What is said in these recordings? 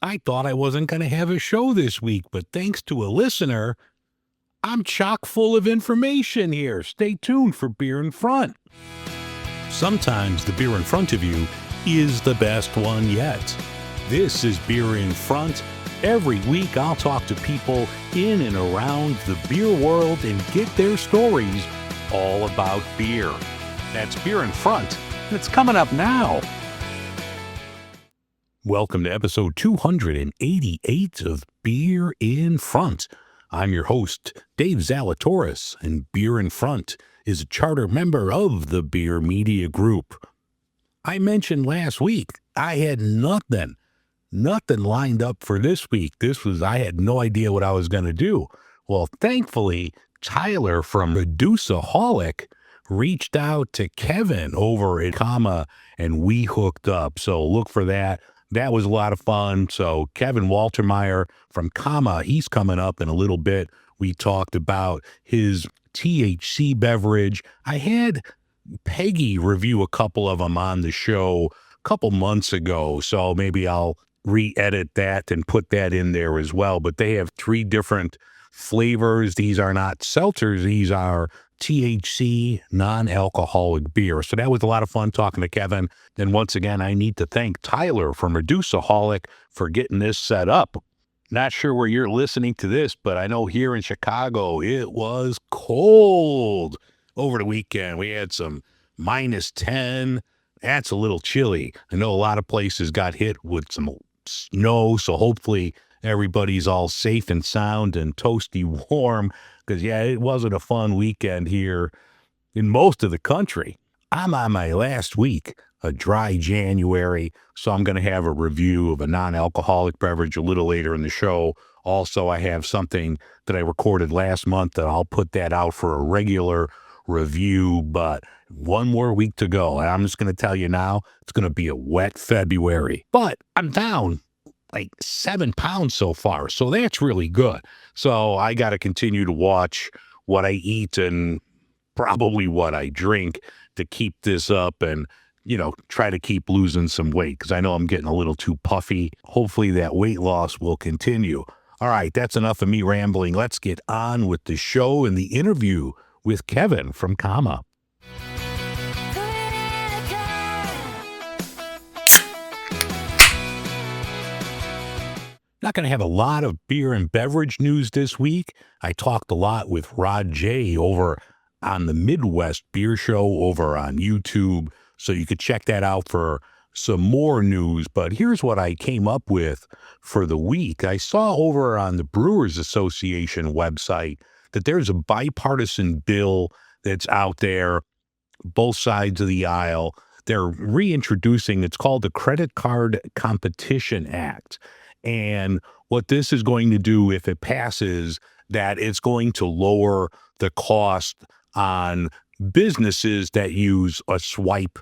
I thought I wasn't going to have a show this week, but thanks to a listener, I'm chock full of information here. Stay tuned for Beer in Front. Sometimes the beer in front of you is the best one yet. This is Beer in Front. Every week I'll talk to people in and around the beer world and get their stories all about beer. That's Beer in Front, and it's coming up now. Welcome to episode 288 of Beer in Front. I'm your host, Dave Zalatoris, and Beer in Front is a charter member of the Beer Media Group. I mentioned last week I had nothing lined up for this week. I had no idea what I was going to do. Well, thankfully, Tyler from Reduceaholic reached out to Kevin over at Comma, and we hooked up. So look for that. That was a lot of fun. So Kevin Waltermire from Comma, he's coming up in a little bit. We talked about his THC beverage. I had Peggy review a couple of them on the show a couple months ago, so maybe I'll re-edit that and put that in there as well. But they have 3 different flavors. These are not seltzers. These are THC non-alcoholic beer. So that was a lot of fun talking to Kevin. And once again, I need to thank Tyler from Reduceaholic for getting this set up. Not sure where you're listening to this, but I know here in Chicago, it was cold over the weekend. We had some -10. That's a little chilly. I know a lot of places got hit with some snow, so hopefully everybody's all safe and sound and toasty warm, because, yeah, it wasn't a fun weekend here in most of the country. I'm on my last week, a dry January, so I'm going to have a review of a non-alcoholic beverage a little later in the show. Also, I have something that I recorded last month that I'll put that out for a regular review, but one more week to go. And I'm just going to tell you now, it's going to be a wet February. But I'm down like 7 pounds so far, so that's really good. So I got to continue to watch what I eat and probably what I drink to keep this up and, try to keep losing some weight, because I know I'm getting a little too puffy. Hopefully that weight loss will continue. All right, that's enough of me rambling. Let's get on with the show and the interview with Kevin from Comma. Not going to have a lot of beer and beverage news this week. I talked a lot with Rod J over on the Midwest Beer Show over on YouTube, so you could check that out for some more news. But here's what I came up with for the week. I saw over on the Brewers Association website that there's a bipartisan bill that's out there, both sides of the aisle. They're reintroducing, it's called the Credit Card Competition Act. And what this is going to do, if it passes, that it's going to lower the cost on businesses that use a swipe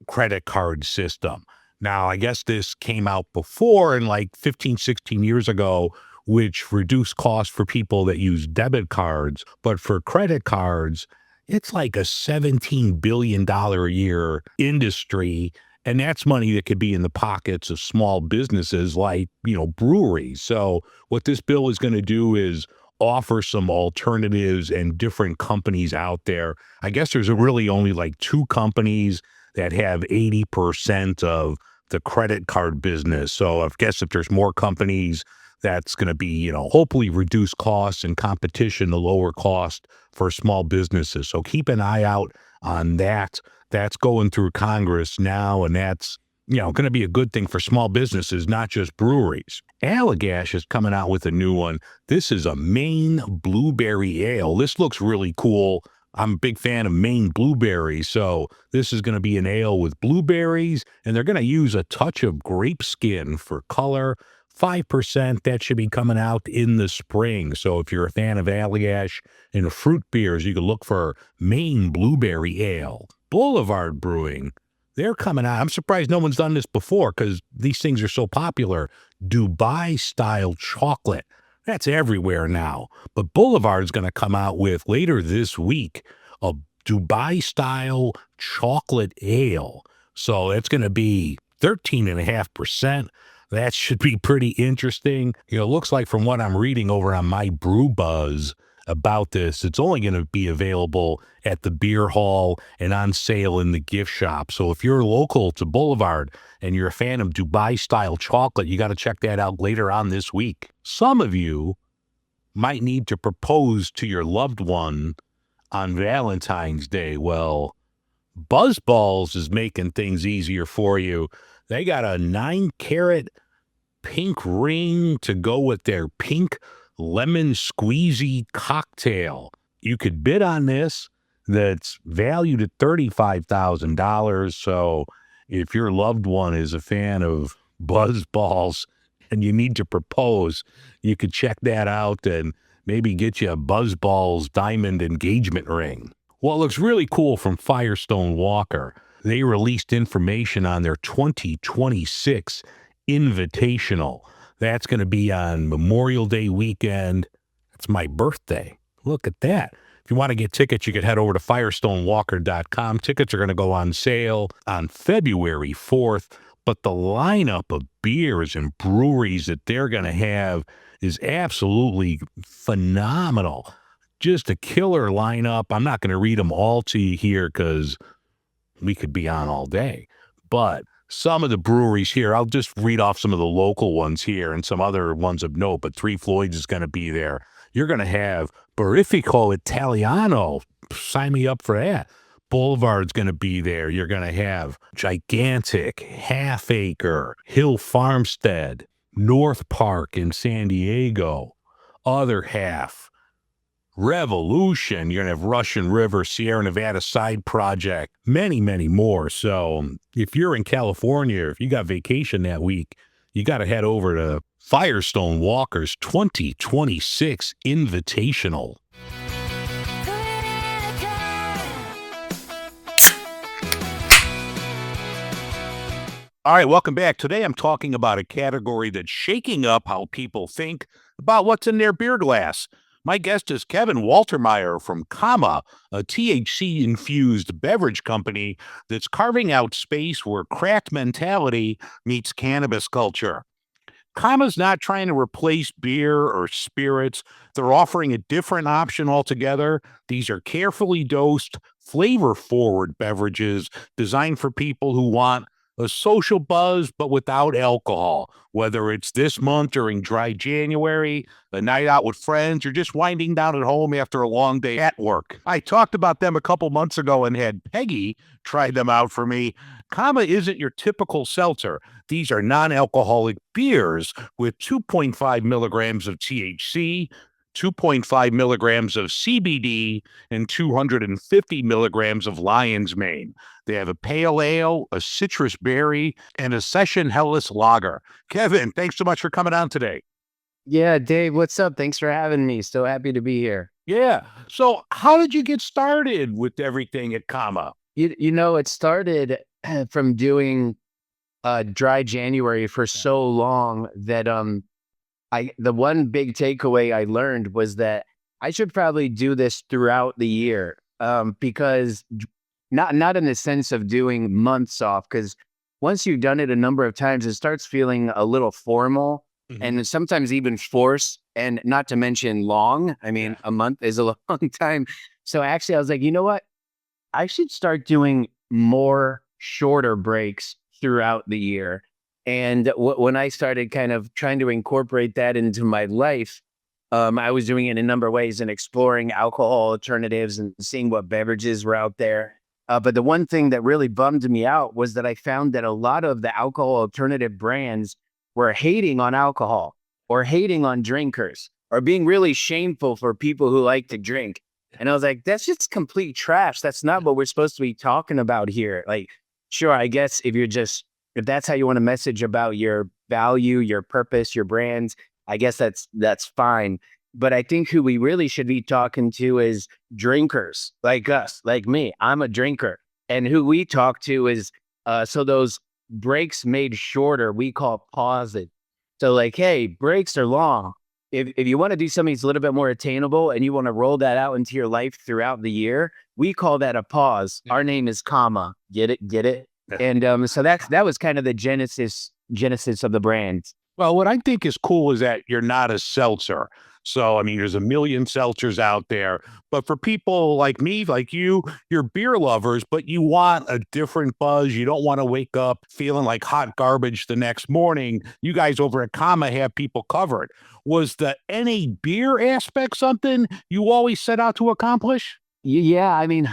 credit card system. Now, I guess this came out before, in like 15, 16 years ago, which reduced costs for people that use debit cards. But for credit cards, it's like a $17 billion a year industry. And that's money that could be in the pockets of small businesses like, breweries. So what this bill is going to do is offer some alternatives and different companies out there. I guess there's really only like 2 companies that have 80% of the credit card business. So I guess if there's more companies, that's going to be, hopefully reduce costs and competition to lower cost for small businesses. So keep an eye out on that. That's going through Congress now, and that's, going to be a good thing for small businesses, not just breweries. Allagash is coming out with a new one. This is a Maine blueberry ale. This looks really cool. I'm a big fan of Maine blueberries, so this is going to be an ale with blueberries, and they're going to use a touch of grape skin for color. 5%, that should be coming out in the spring. So if you're a fan of Allagash and fruit beers, you can look for Maine Blueberry Ale. Boulevard Brewing, they're coming out. I'm surprised no one's done this before, because these things are so popular. Dubai-style chocolate. That's everywhere now. But Boulevard's going to come out with, later this week, a Dubai-style chocolate ale. So it's going to be 13.5%. That should be pretty interesting. You know, it looks like from what I'm reading over on my Brew Buzz about this, it's only going to be available at the beer hall and on sale in the gift shop. So if you're local to Boulevard and you're a fan of Dubai style chocolate, you got to check that out later on this week. Some of you might need to propose to your loved one on Valentine's Day. Well, Buzzballs is making things easier for you. They got a 9-carat pink ring to go with their pink lemon squeezy cocktail. You could bid on this. That's valued at $35,000. So if your loved one is a fan of Buzzballs and you need to propose, you could check that out and maybe get you a Buzzballs diamond engagement ring. What looks really cool from Firestone Walker, they released information on their 2026 Invitational. That's going to be on Memorial Day weekend. That's my birthday. Look at that. If you want to get tickets, you can head over to firestonewalker.com. Tickets are going to go on sale on February 4th, but the lineup of beers and breweries that they're going to have is absolutely phenomenal. Just a killer lineup. I'm not going to read them all to you here because we could be on all day, but some of the breweries here, I'll just read off some of the local ones here and some other ones of note, but Three Floyds is going to be there. You're going to have Barifico Italiano. Sign me up for that. Boulevard's going to be there. You're going to have Gigantic, Half Acre, Hill Farmstead, North Park in San Diego, Other Half, Revolution. You're going to have Russian River, Sierra Nevada Side Project, many, many more. So if you're in California, if you got vacation that week, you got to head over to Firestone Walker's 2026 Invitational. All right, welcome back. Today I'm talking about a category that's shaking up how people think about what's in their beer glass. My guest is Kevin Waltermire from Kama, a THC-infused beverage company that's carving out space where craft mentality meets cannabis culture. Kama's not trying to replace beer or spirits. They're offering a different option altogether. These are carefully dosed, flavor-forward beverages designed for people who want a social buzz, but without alcohol. Whether it's this month during dry January, a night out with friends, or just winding down at home after a long day at work. I talked about them a couple months ago and had Peggy try them out for me. Kama isn't your typical seltzer. These are non-alcoholic beers with 2.5 milligrams of THC, 2.5 milligrams of CBD, and 250 milligrams of lion's mane. They have a pale ale, a citrus berry, and a session Hellas lager. Kevin, thanks so much for coming on today. Yeah, Dave, what's up? Thanks for having me. So happy to be here. Yeah. So how did you get started with everything at Kama? It started from doing dry January for so long that the one big takeaway I learned was that I should probably do this throughout the year, because not in the sense of doing months off, because once you've done it a number of times, it starts feeling a little formal. Mm-hmm. And sometimes even forced, and not to mention long. I mean, a month is a long time. So actually I was like, you know what? I should start doing more shorter breaks throughout the year. And when I started kind of trying to incorporate that into my life, I was doing it in a number of ways and exploring alcohol alternatives and seeing what beverages were out there. But the one thing that really bummed me out was that I found that a lot of the alcohol alternative brands were hating on alcohol or hating on drinkers or being really shameful for people who like to drink. And I was like, that's just complete trash. That's not what we're supposed to be talking about here. Like, sure, I guess if that's how you want to message about your value, your purpose, your brands, I guess that's fine. But I think who we really should be talking to is drinkers like us, like me. I'm a drinker. And who we talk to is, so those breaks made shorter, we call pauses. So like, hey, breaks are long. If you want to do something that's a little bit more attainable and you want to roll that out into your life throughout the year, we call that a pause. Our name is Kama. Get it? And so that was kind of the genesis genesis of the brand. Well, what I think is cool is that you're not a seltzer. So, I mean, there's a million seltzers out there. But for people like me, like you, you're beer lovers, but you want a different buzz. You don't want to wake up feeling like hot garbage the next morning. You guys over at Comma have people covered. Was the NA beer aspect something you always set out to accomplish? Yeah, I mean,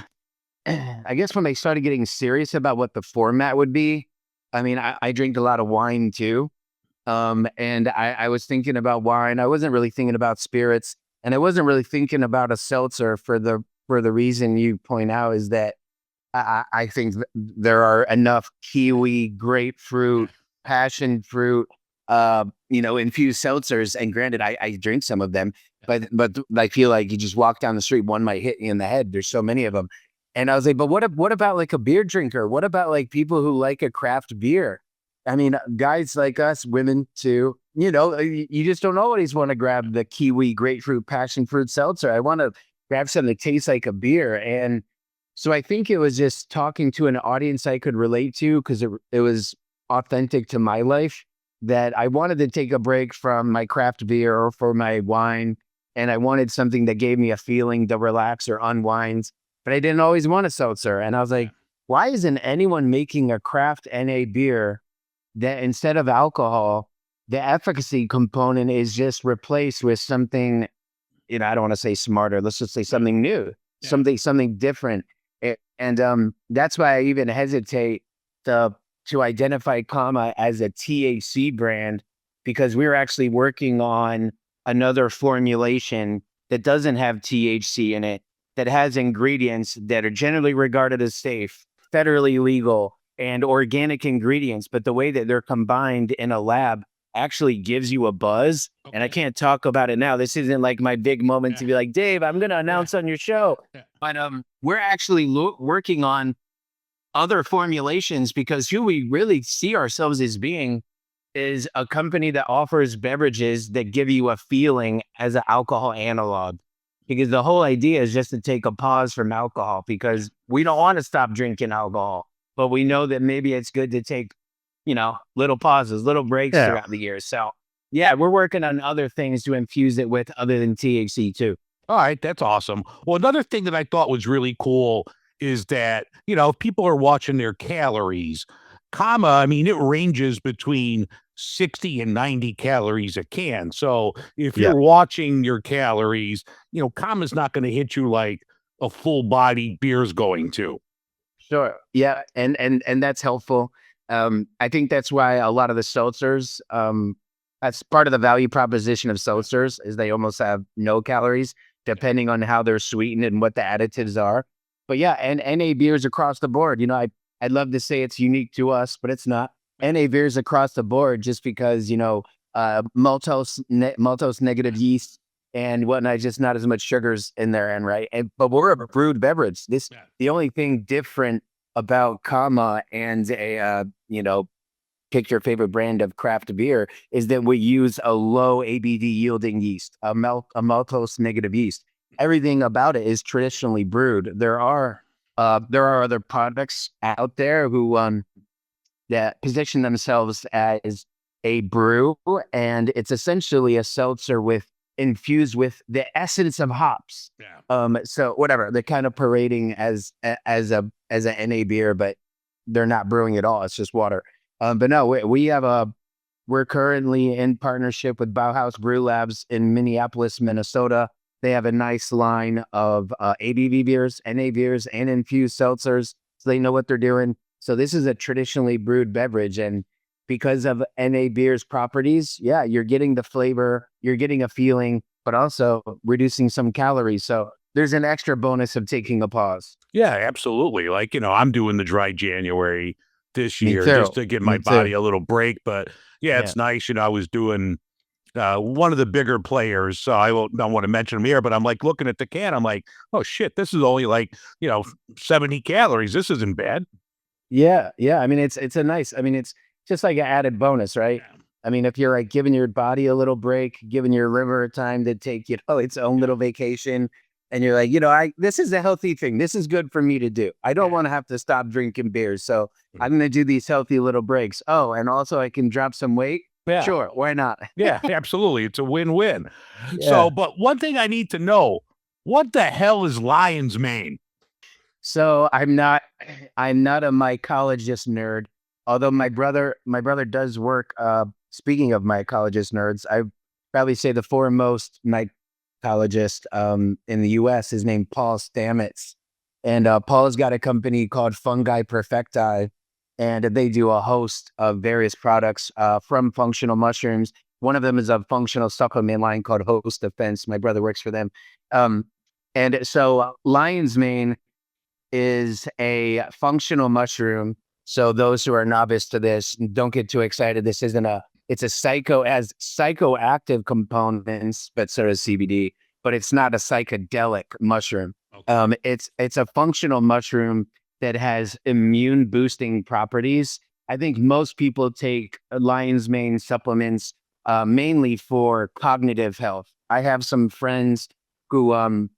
I guess when they started getting serious about what the format would be, I mean, I drink a lot of wine too. And I was thinking about wine. I wasn't really thinking about spirits, and I wasn't really thinking about a seltzer for the reason you point out is that I think there are enough kiwi, grapefruit, passion fruit, infused seltzers. And granted, I drink some of them, but I feel like you just walk down the street, one might hit you in the head. There's so many of them. And I was like, but what about like a beer drinker? What about like people who like a craft beer? I mean, guys like us, women too, you just don't always want to grab the kiwi, grapefruit, passion fruit seltzer. I want to grab something that tastes like a beer. And so I think it was just talking to an audience I could relate to because it was authentic to my life that I wanted to take a break from my craft beer or for my wine. And I wanted something that gave me a feeling to relax or unwind. But I didn't always want a seltzer. And I was like, why isn't anyone making a craft NA beer that instead of alcohol, the efficacy component is just replaced with something, I don't want to say smarter. Let's just say something new, something different. And that's why I even hesitate to identify Comma as a THC brand, because we're actually working on another formulation that doesn't have THC in it, that has ingredients that are generally regarded as safe, federally legal, and organic ingredients. But the way that they're combined in a lab actually gives you a buzz. Okay. And I can't talk about it now. This isn't like my big moment to be like, Dave, I'm going to announce on your show. But we're actually working on other formulations, because who we really see ourselves as being is a company that offers beverages that give you a feeling as an alcohol analog. Because the whole idea is just to take a pause from alcohol, because we don't want to stop drinking alcohol, but we know that maybe it's good to take, little pauses, little breaks throughout the year. So yeah, we're working on other things to infuse it with other than THC too. All right, that's awesome. Well, another thing that I thought was really cool is that, people are watching their calories. Comma, I mean, it ranges between 60 and 90 calories a can. So if you're watching your calories, Comma's not going to hit you like a full body beer's going to. Sure. Yeah. And that's helpful. I think that's why a lot of the seltzers, that's part of the value proposition of seltzers, is they almost have no calories, depending on how they're sweetened and what the additives are. But yeah, and NA beers across the board, I'd love to say it's unique to us, but it's not. NA beers across the board, just because, maltose negative yeast and whatnot, just not as much sugars in there. And right. But we're a brewed beverage. The only thing different about Comma and pick your favorite brand of craft beer is that we use a low ABV yielding yeast, a maltose negative yeast. Everything about it is traditionally brewed. There are other products out there who that position themselves as a brew, and it's essentially a seltzer infused with the essence of hops. So whatever, they're kind of parading as a NA beer, but they're not brewing at all. It's just water. But no, we're currently in partnership with Bauhaus Brew Labs in Minneapolis, Minnesota. They have a nice line of ABV beers, NA beers, and infused seltzers, so they know what they're doing. So this is a traditionally brewed beverage, and because of NA beer's properties, you're getting the flavor, you're getting a feeling, but also reducing some calories. So there's an extra bonus of taking a pause. Yeah, absolutely. Like, I'm doing the dry January this year just to give my body a little break. But it's nice. I was doing one of the bigger players, so I don't want to mention them here, but I'm like looking at the can, I'm like, oh shit, this is only like, 70 calories. This isn't bad. Yeah. I mean, it's just like an added bonus, right? I mean, if you're like giving your body a little break, giving your liver time to take, its own little vacation, and you're like, this is a healthy thing. This is good for me to do. I don't want to have to stop drinking beers. So I'm going to do these healthy little breaks. Oh, and also I can drop some weight. Yeah. Sure. Why not? Yeah, absolutely. It's a win-win. Yeah. So, but one thing I need to know, what the hell is lion's mane? So I'm not a mycologist nerd, although my brother does work. Speaking of mycologist nerds, I probably say the foremost mycologist in the US is named Paul Stamets. And Paul's got a company called Fungi Perfecti, and they do a host of various products from functional mushrooms. One of them is a functional supplement line called Host Defense. My brother works for them. And so lion's mane is a functional mushroom. So those who are novice to this, don't get too excited. This isn't it's a psychoactive components, but so does CBD, but it's not a psychedelic mushroom. Okay. It's a functional mushroom that has immune boosting properties. I think most people take lion's mane supplements mainly for cognitive health. I have some friends who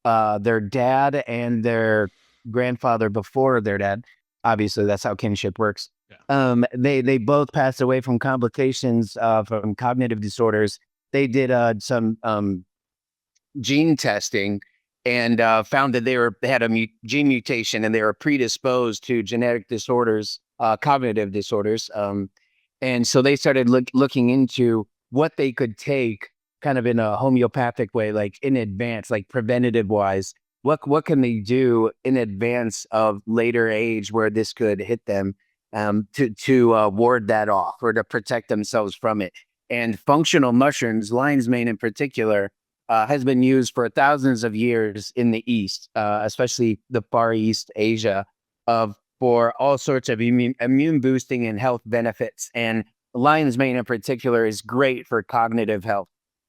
their dad and their grandfather before their dad, obviously that's how kinship works. Yeah. They both passed away from complications from cognitive disorders. They did some gene testing and found that they had a gene mutation and they were predisposed to genetic disorders, cognitive disorders. And so they started looking into what they could take kind of in a homeopathic way, like in advance, like preventative wise. What can they do in advance of later age where this could hit them to ward that off or to protect themselves from it? And functional mushrooms, lion's mane in particular, has been used for thousands of years in the East, especially the Far East, Asia, for all sorts of immune boosting and health benefits. And lion's mane in particular is great for cognitive health.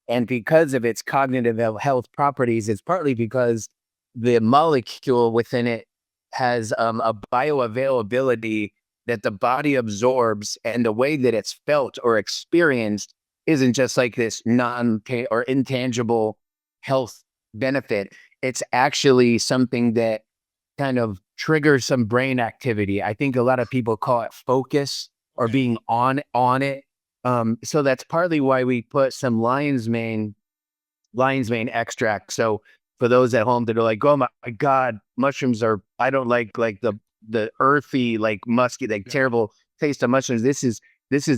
And because of its cognitive health properties, it's partly because the molecule within it has a bioavailability that the body absorbs, and the way that it's felt or experienced isn't just like this or intangible health benefit. It's actually something that kind of triggers some brain activity. I think a lot of people call it focus or being on it. So that's partly why we put some lion's mane extract. So for those at home that are like, oh my God, mushrooms I don't like the earthy, like musky, like terrible taste of mushrooms. This is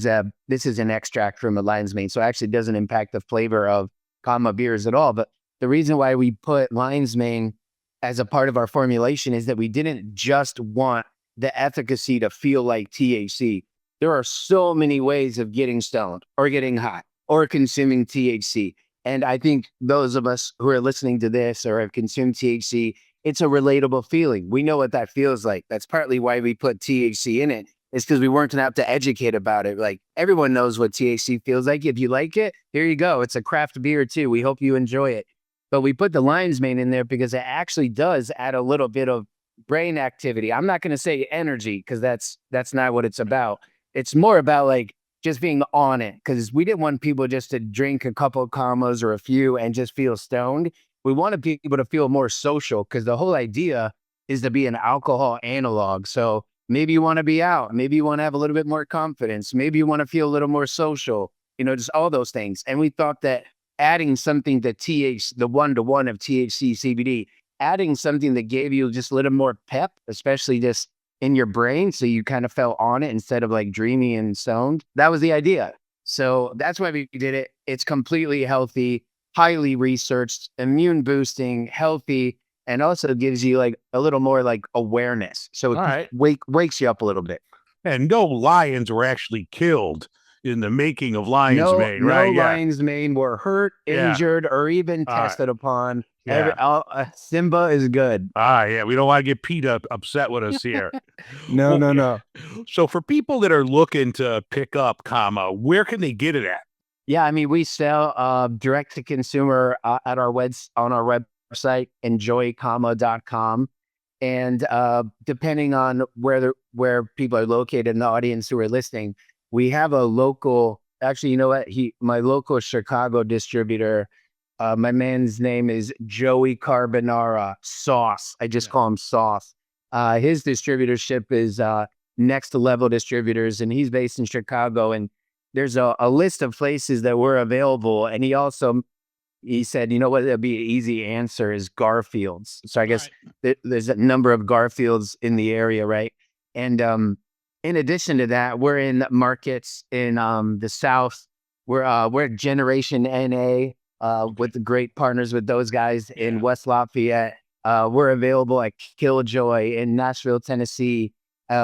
an extract from a lion's mane. So it actually doesn't impact the flavor of Kama beers at all. But the reason why we put lion's mane as a part of our formulation is that we didn't just want the efficacy to feel like THC. There are so many ways of getting stoned or getting high or consuming THC. And I think those of us who are listening to this or have consumed THC, it's a relatable feeling. We know what that feels like. That's partly why we put THC in it. It's because we weren't enough to educate about it. Like everyone knows what THC feels like. If you like it, here you go. It's a craft beer too. We hope you enjoy it. But we put the lion's mane in there because it actually does add a little bit of brain activity. I'm not going to say energy because that's not what it's about. It's more about like just being on it, because we didn't want people just to drink a couple of Kamas or a few and just feel stoned. We wanted people to feel more social, because the whole idea is to be an alcohol analog. So maybe you want to be out. Maybe you want to have a little bit more confidence. Maybe you want to feel a little more social, just all those things. And we thought that adding something to the 1-to-1 of THC CBD, adding something that gave you just a little more pep, especially just in your brain, so you kind of felt on it instead of like dreamy and stoned. That was the idea. So that's why we did it. It's completely healthy, highly researched, immune boosting, healthy, and also gives you like a little more like awareness. So it wakes you up a little bit. And no lions were actually killed in the making of lion's mane, right? No lion's mane were hurt, injured, or even tested upon. Simba is good. Yeah. We don't want to get PETA upset with us here. No. So for people that are looking to pick up Kama, where can they get it at? Yeah, I mean, we sell direct to consumer on our website, enjoykama.com. And depending on where people are located in the audience who are listening, we have a local, actually, you know what? My local Chicago distributor My man's name is Joey Carbonara Sauce. I just call him Sauce. His distributorship is Next Level Distributors, and he's based in Chicago. And there's a list of places that were available. And he said, you know what, that'd be an easy answer is Garfield's. So I guess there's a number of Garfields in the area, right? And in addition to that, we're in markets in the South. We're Generation NA with the great partners with those guys in West Lafayette. We're available at Killjoy in Nashville, Tennessee.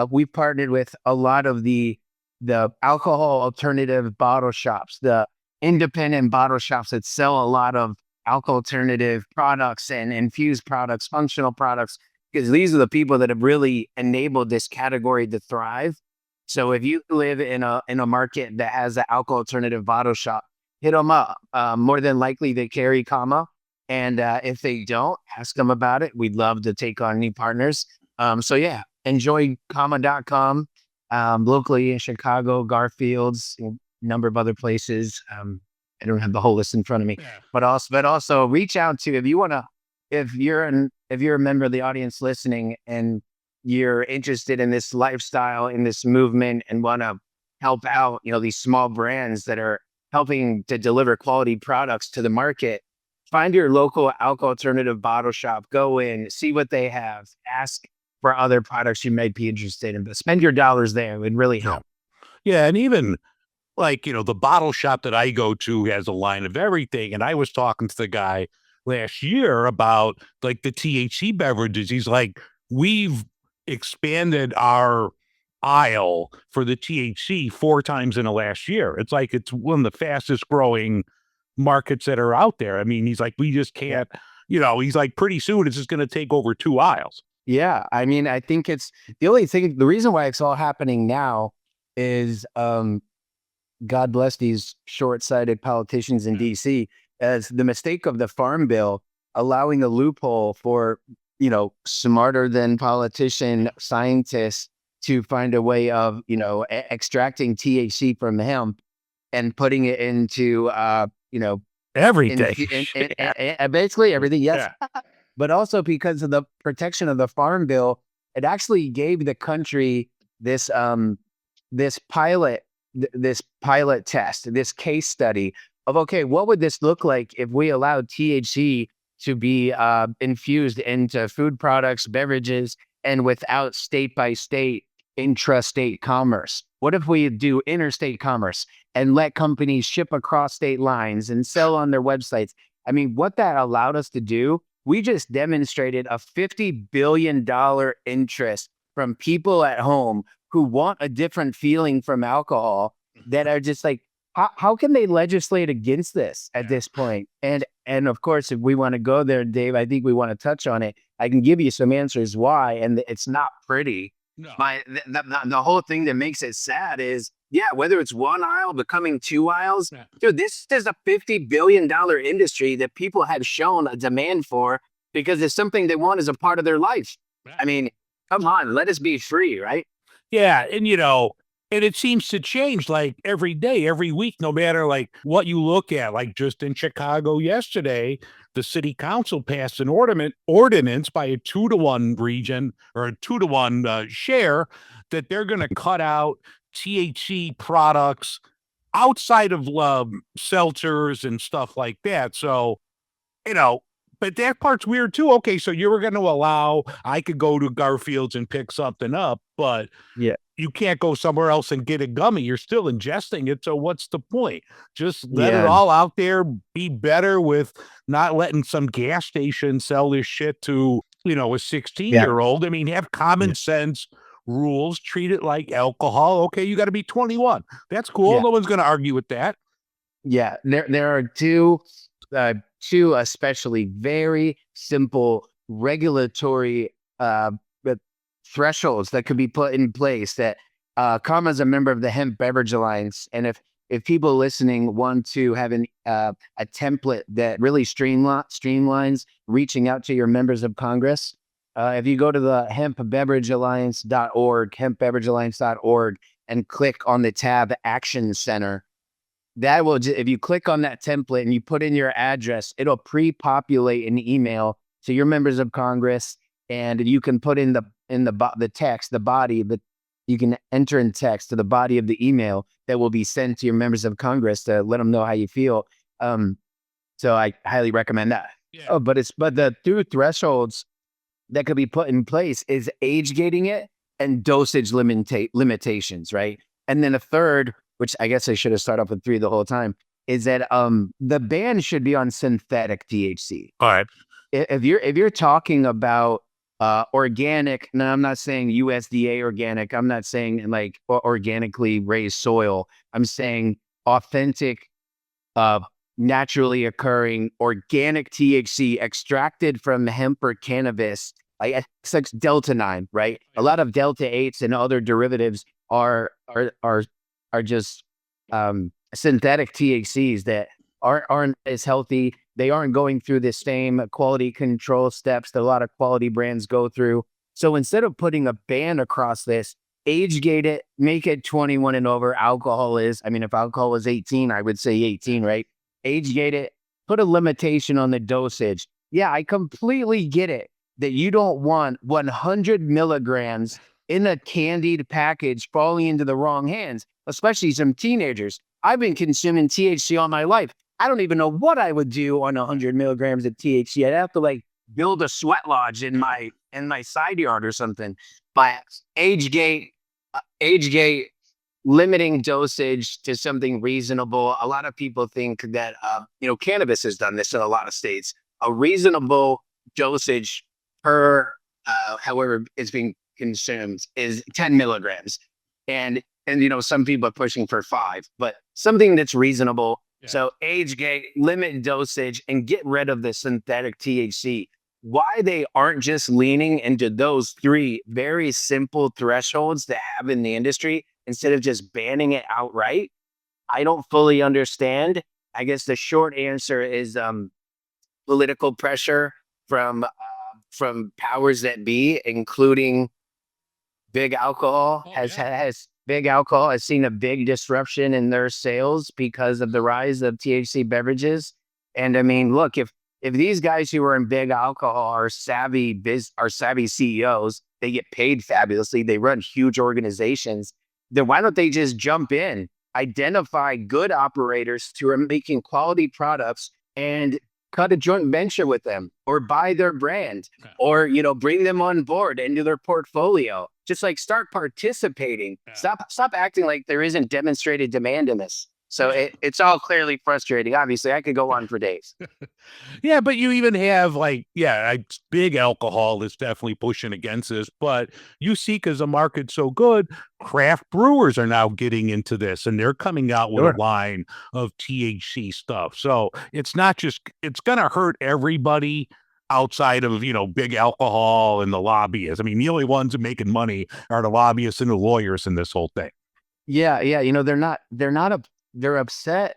We've partnered with a lot of the alcohol alternative bottle shops, the independent bottle shops that sell a lot of alcohol alternative products and infused products, functional products, because these are the people that have really enabled this category to thrive. So if you live in a market that has an alcohol alternative bottle shop, hit them up. More than likely they carry Kama. And if they don't, ask them about it. We'd love to take on new partners. So yeah, enjoy Kama.com. Locally in Chicago, Garfield's, a number of other places. I don't have the whole list in front of me, but also reach out to, if you're a member of the audience listening and you're interested in this lifestyle, in this movement, and want to help out, these small brands that are helping to deliver quality products to the market, find your local alcohol alternative bottle shop, go in, see what they have, ask for other products you might be interested in, but spend your dollars there. It would really help. Yeah. And even like, the bottle shop that I go to has a line of everything. And I was talking to the guy last year about like the THC beverages. He's like, we've expanded our aisle for the THC 4 times in the last year. It's like, it's one of the fastest growing markets that are out there. I mean, he's like, we just can't, he's like, pretty soon it's just going to take over 2 aisles. Yeah. I mean, I think it's the reason why it's all happening now is, God bless these short-sighted politicians in DC, as the mistake of the Farm Bill, allowing a loophole for, smarter than politician scientists to find a way of, extracting THC from hemp and putting it into, everything. Basically everything. Yes. Yeah. But also because of the protection of the Farm Bill, it actually gave the country this pilot test, this case study of, okay, what would this look like if we allowed THC to be infused into food products, beverages, and without state-by-state, intrastate commerce? What if we do interstate commerce and let companies ship across state lines and sell on their websites? I mean, what that allowed us to do, we just demonstrated a $50 billion interest from people at home who want a different feeling from alcohol, that are just like, how can they legislate against this at this point? And of course, if we want to go there, Dave, I think we want to touch on it. I can give you some answers why, and it's not pretty. No. The whole thing that makes it sad is, whether it's 1 aisle becoming 2 aisles, dude, this is a $50 billion industry that people have shown a demand for because it's something they want as a part of their life. I mean, come on, let us be free, right? Yeah. And, and it seems to change like every day, every week, no matter like what you look at. Like just in Chicago yesterday, the city council passed an ordinance by a 2-to-1 region, or a 2-to-1 share, that they're going to cut out THC products outside of seltzers and stuff like that. So, but that part's weird too. Okay, so you were going to allow, I could go to Garfield's and pick something up, but you can't go somewhere else and get a gummy. You're still ingesting it. So what's the point? Just let it all out there. Be better with not letting some gas station sell this shit to, a 16-year-old. I mean, have common sense rules. Treat it like alcohol. Okay, you got to be 21. That's cool. No one's going to argue with that. Yeah, there are two especially very simple regulatory thresholds that could be put in place. That Karma is a member of the Hemp Beverage Alliance, and if people listening want to have a template that really streamlines reaching out to your members of Congress, if you go to the hempbeveragealliance.org, and click on the tab Action Center, that will if you click on that template and you put in your address, it'll pre-populate an email to your members of Congress, and you can put in the text, the body, that you can enter in text to the body of the email that will be sent to your members of Congress to let them know how you feel. So I highly recommend that. Yeah. Oh, but the two thresholds that could be put in place is age gating it and dosage limitations, right? And then a third, which I guess I should have started off with three the whole time, is that the ban should be on synthetic THC. All right. If you're talking about organic, no, I'm not saying USDA organic. I'm not saying like organically raised soil. I'm saying authentic, naturally occurring organic THC extracted from hemp or cannabis, like it's Delta 9, right? A lot of Delta 8s and other derivatives are just synthetic THCs that aren't as healthy. They aren't going through the same quality control steps that a lot of quality brands go through. So instead of putting a ban across this, age gate it, make it 21 and over. Alcohol is, I mean, if alcohol was 18, I would say 18, right? Age gate it, put a limitation on the dosage. Yeah, I completely get it that you don't want 100 milligrams in a candied package falling into the wrong hands, especially some teenagers. I've been consuming THC all my life. I don't even know what I would do on 100 milligrams of THC. I'd have to like build a sweat lodge in my side yard or something. But age gate, limiting dosage to something reasonable. A lot of people think that cannabis has done this in a lot of states. A reasonable dosage per however it's being consumed is 10 milligrams, and some people are pushing for 5, but something that's reasonable. Yeah. So age gate, limit dosage, and get rid of the synthetic THC. Why they aren't just leaning into those 3 very simple thresholds that have in the industry instead of just banning it outright, I don't fully understand. I guess the short answer is political pressure from powers that be, including big alcohol. Big alcohol has seen a big disruption in their sales because of the rise of THC beverages. And I mean, look, if these guys who are in big alcohol are savvy CEOs, they get paid fabulously, they run huge organizations, then why don't they just jump in, identify good operators who are making quality products and cut a joint venture with them, or buy their brand, or bring them on board into their portfolio. Just like start participating. Yeah. Stop acting like there isn't demonstrated demand in this. So it's all clearly frustrating. Obviously, I could go on for days. Yeah, but you even have big alcohol is definitely pushing against this. But you see, because the market's so good, craft brewers are now getting into this, and they're coming out with a line of THC stuff. So it's not just, it's going to hurt everybody outside of, big alcohol and the lobbyists. I mean, the only ones making money are the lobbyists and the lawyers in this whole thing. Yeah. They're upset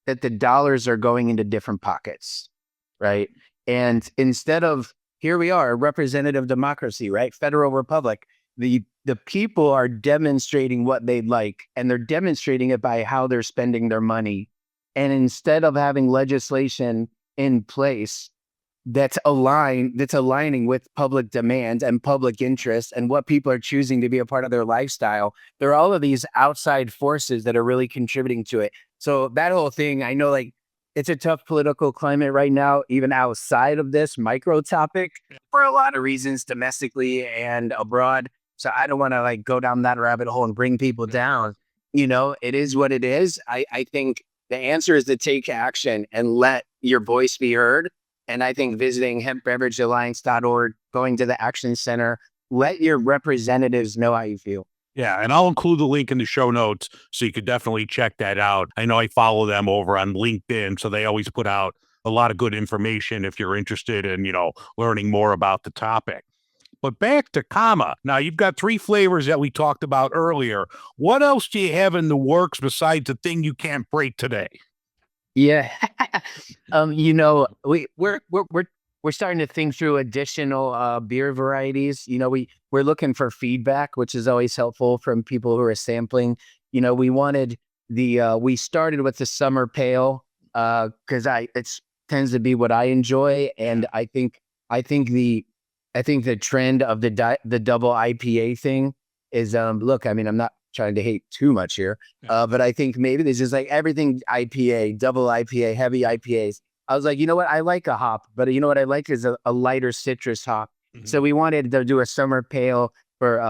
that the dollars are going into different pockets, right? And instead of, here we are, a representative democracy, right? Federal republic. The people are demonstrating what they'd like, and they're demonstrating it by how they're spending their money. And instead of having legislation in place that's aligning with public demand and public interest and what people are choosing to be a part of their lifestyle, there are all of these outside forces that are really contributing to it. So that whole thing, I know, like, it's a tough political climate right now, even outside of this micro topic, for a lot of reasons, domestically and abroad. So I don't want to go down that rabbit hole and bring people down. It is what it is. I think the answer is to take action and let your voice be heard. And I think visiting hempbeveragealliance.org, going to the Action Center, let your representatives know how you feel. Yeah, and I'll include the link in the show notes so you could definitely check that out. I know I follow them over on LinkedIn, so they always put out a lot of good information if you're interested in, learning more about the topic. But back to Kama. Now, you've got 3 flavors that we talked about earlier. What else do you have in the works besides the thing you can't break today? Yeah. We're starting to think through additional beer varieties. We're looking for feedback, which is always helpful from people who are sampling. We wanted we started with the summer pale because it's tends to be what I enjoy, and I think the I think the trend of the double IPA thing is look, I mean, I'm not trying to hate too much here, but I think maybe this is like everything IPA, double IPA, heavy IPAs. I was like, you know what? I like a hop, but you know what I like is a lighter citrus hop. So we wanted to do a summer pale for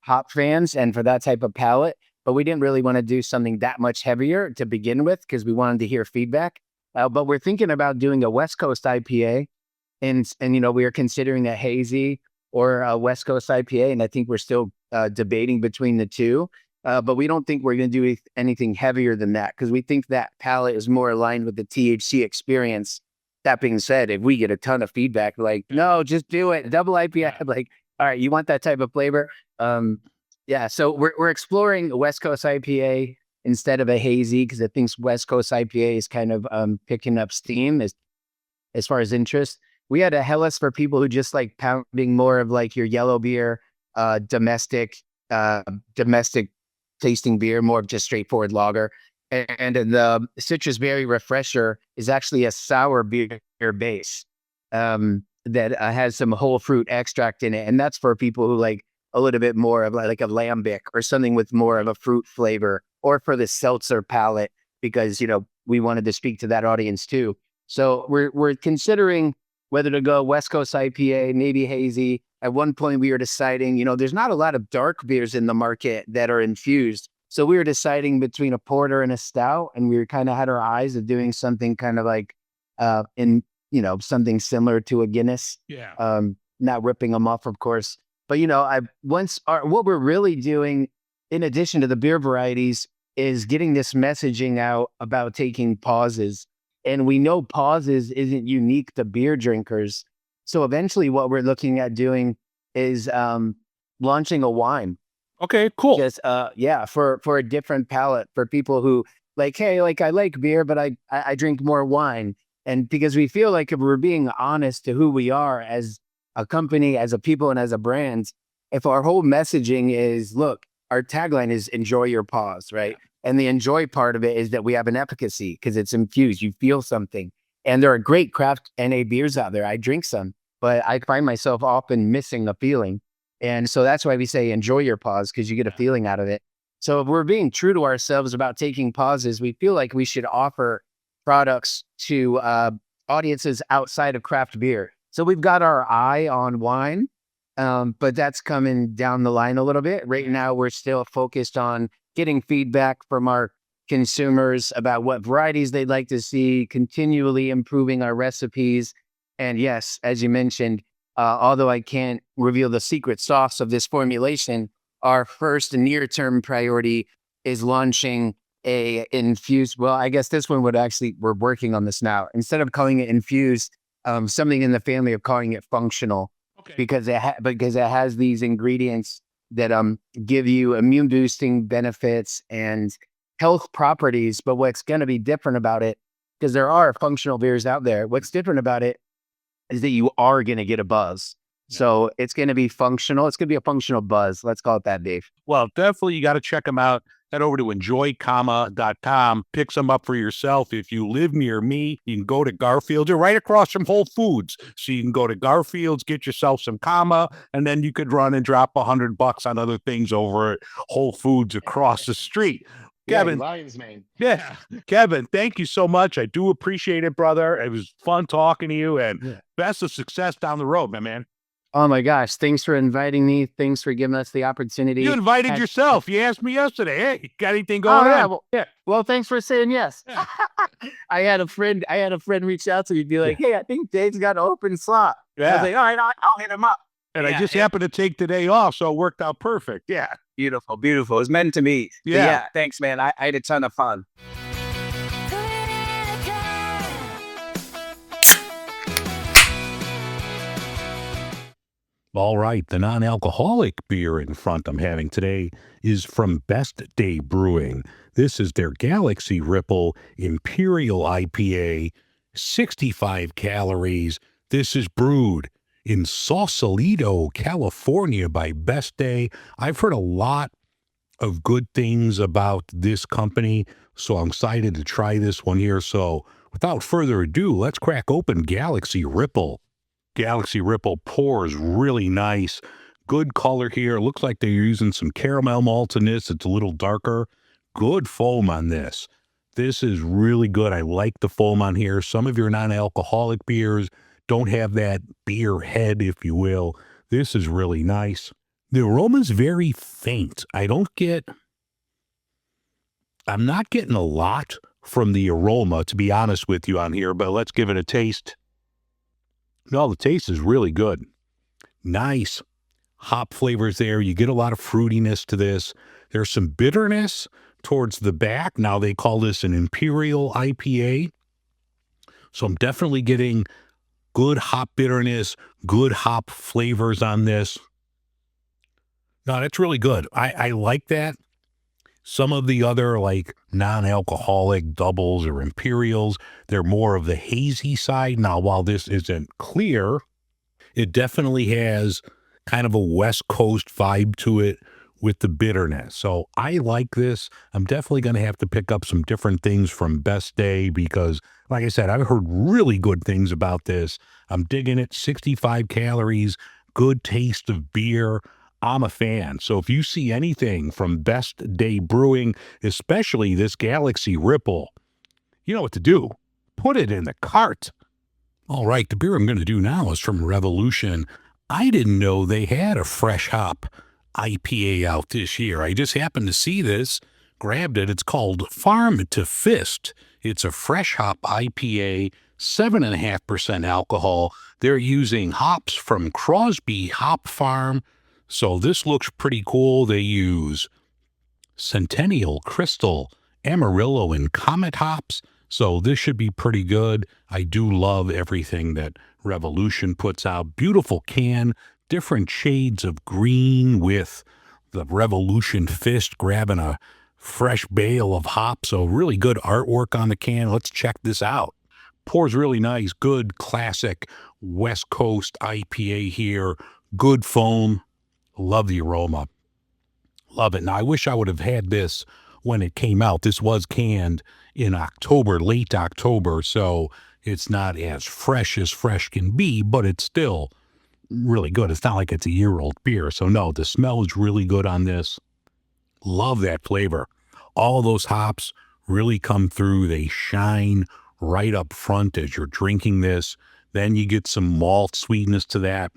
hop fans and for that type of palate, but we didn't really want to do something that much heavier to begin with because we wanted to hear feedback. But we're thinking about doing a West Coast IPA, and we are considering a hazy or a West Coast IPA, and I think we're still debating between the two. But we don't think we're going to do anything heavier than that because we think that palate is more aligned with the THC experience. That being said, if we get a ton of feedback, like, no, just do it, double IPA, I'm like, all right, you want that type of flavor? Yeah, so we're exploring a West Coast IPA instead of a hazy because I think West Coast IPA is kind of picking up steam as far as interest. We had a Hellas for people who just like pounding more of like your yellow beer, domestic tasting beer, more of just straightforward lager. And the citrus berry refresher is actually a sour beer base that has some whole fruit extract in it. And that's for people who like a little bit more of like a lambic or something with more of a fruit flavor, or for the seltzer palate, because, we wanted to speak to that audience too. So we're considering whether to go West Coast IPA, maybe hazy. At one point we were deciding, there's not a lot of dark beers in the market that are infused. So we were deciding between a porter and a stout, and we kind of had our eyes of doing something kind of like something similar to a Guinness. Yeah. Not ripping them off, of course. But what we're really doing in addition to the beer varieties is getting this messaging out about taking pauses. And we know pauses isn't unique to beer drinkers. So eventually what we're looking at doing is launching a wine. Okay, cool. Just for a different palate, for people who like, hey, like I like beer, but I drink more wine. And because we feel like if we're being honest to who we are as a company, as a people, and as a brand, if our whole messaging is, look, our tagline is enjoy your pause, right? And the enjoy part of it is that we have an efficacy because it's infused. You feel something. And there are great craft NA beers out there. I drink some, but I find myself often missing a feeling. And so that's why we say enjoy your pause, because you get a feeling out of it. So if we're being true to ourselves about taking pauses, we feel like we should offer products to audiences outside of craft beer. So we've got our eye on wine, but that's coming down the line a little bit. Right now, we're still focused on getting feedback from our consumers about what varieties they'd like to see, continually improving our recipes. And yes, as you mentioned, although I can't reveal the secret sauce of this formulation, our first near-term priority is launching a infused. Well, I guess this one we're working on this now. Instead of calling it infused, something in the family of calling it functional, because it has these ingredients that give you immune boosting benefits and health properties. But what's going to be different about it, because there are functional beers out there, what's different about it is that you are going to get a buzz. So it's going to be functional. It's going to be a functional buzz. Let's call it that, Dave. Well, definitely you got to check them out. Head over to enjoycomma.com. Pick some up for yourself. If you live near me, you can go to Garfield's. You're right across from Whole Foods. So you can go to Garfield's, get yourself some comma, and then you could run and drop $100 on other things over at Whole Foods across the street. Kevin, Lions, man. Yeah, Kevin, thank you so much. I do appreciate it, brother. It was fun talking to you, and best of success down the road, my man. Oh my gosh. Thanks for inviting me. Thanks for giving us the opportunity. You invited yourself. You asked me yesterday, hey, got anything going on? Well, thanks for saying yes. I had a friend reach out to me and be like, hey, I think Dave's got an open slot. I was like, all right, I'll hit him up. And I just happened to take the day off, so it worked out perfect. Yeah. Beautiful. It was meant to be. Yeah. Thanks, man. I had a ton of fun. All right, the non-alcoholic beer in front I'm having today is from Best Day Brewing. This is their Galaxy Ripple Imperial IPA, 65 calories. This is brewed in Sausalito, California by Best Day. I've heard a lot of good things about this company So I'm excited to try this one here. So without further ado, let's crack open Galaxy Ripple. Galaxy Ripple pours really nice. Good color here. Looks like they're using some caramel malt in this. It's a little darker. Good foam on this. This is really good. I like the foam on here. Some of your non-alcoholic beers don't have that beer head, if you will. This is really nice. The aroma's very faint. I'm not getting a lot from the aroma, to be honest with you on here, but let's give it a taste. No, the taste is really good. Nice hop flavors there. You get a lot of fruitiness to this. There's some bitterness towards the back. Now they call this an Imperial IPA. So I'm definitely getting good hop bitterness, good hop flavors on this. No, that's really good. I like that. Some of the other like non-alcoholic doubles or Imperials, they're more of the hazy side. Now, while this isn't clear, it definitely has kind of a West Coast vibe to it with the bitterness. So I like this. I'm definitely going to have to pick up some different things from Best Day because, like I said, I've heard really good things about this. I'm digging it. 65 calories, good taste of beer. I'm a fan. So if you see anything from Best Day Brewing, especially this Galaxy Ripple, you know what to do. Put it in the cart. All right, the beer I'm going to do now is from Revolution. I didn't know they had a fresh hop IPA out this year. I just happened to see this, grabbed it. It's called Farm to Fist. It's a fresh hop IPA, 7.5% alcohol. They're using hops from Crosby Hop Farm. So this looks pretty cool. They use Centennial, Crystal, Amarillo, and Comet hops. So this should be pretty good. I do love everything that Revolution puts out. Beautiful can, different shades of green with the Revolution fist grabbing a fresh bale of hops. So really good artwork on the can. Let's check this out. Pours really nice, good classic West Coast IPA here. Good foam. Love the aroma. Love it. Now, I wish I would have had this when it came out. This was canned in October, late October, so it's not as fresh can be, but it's still really good. It's not like it's a year-old beer. So, no, the smell is really good on this. Love that flavor. All those hops really come through. They shine right up front as you're drinking this. Then you get some malt sweetness to that.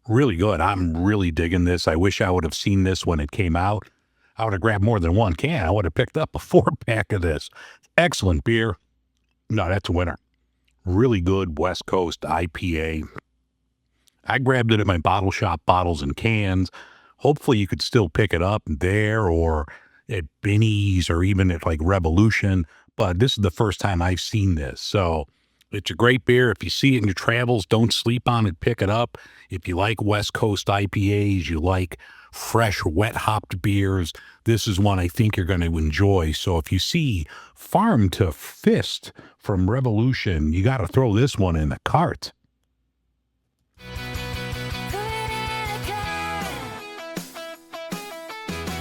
Really good. I'm really digging this. I wish I would have seen this when it came out. I would have grabbed more than one can. I would have picked up a 4-pack of this. Excellent beer. No, that's a winner. Really good West Coast IPA. I grabbed it at my bottle shop, Bottles and Cans. Hopefully you could still pick it up there or at Binny's or even at like Revolution. But this is the first time I've seen this. So it's a great beer. If you see it in your travels, don't sleep on it. Pick it up. If you like West Coast IPAs, you like fresh, wet hopped beers, this is one I think you're going to enjoy. So if you see Farm to Fist from Revolution, you got to throw this one in the cart.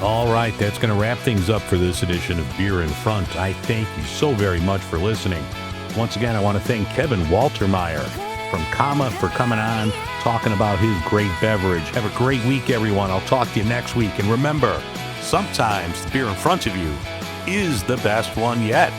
All right, that's going to wrap things up for this edition of Beer in Front. I thank you so very much for listening. Once again, I want to thank Kevin Waltermire from Comma for coming on, talking about his great beverage. Have a great week, everyone. I'll talk to you next week. And remember, sometimes the beer in front of you is the best one yet.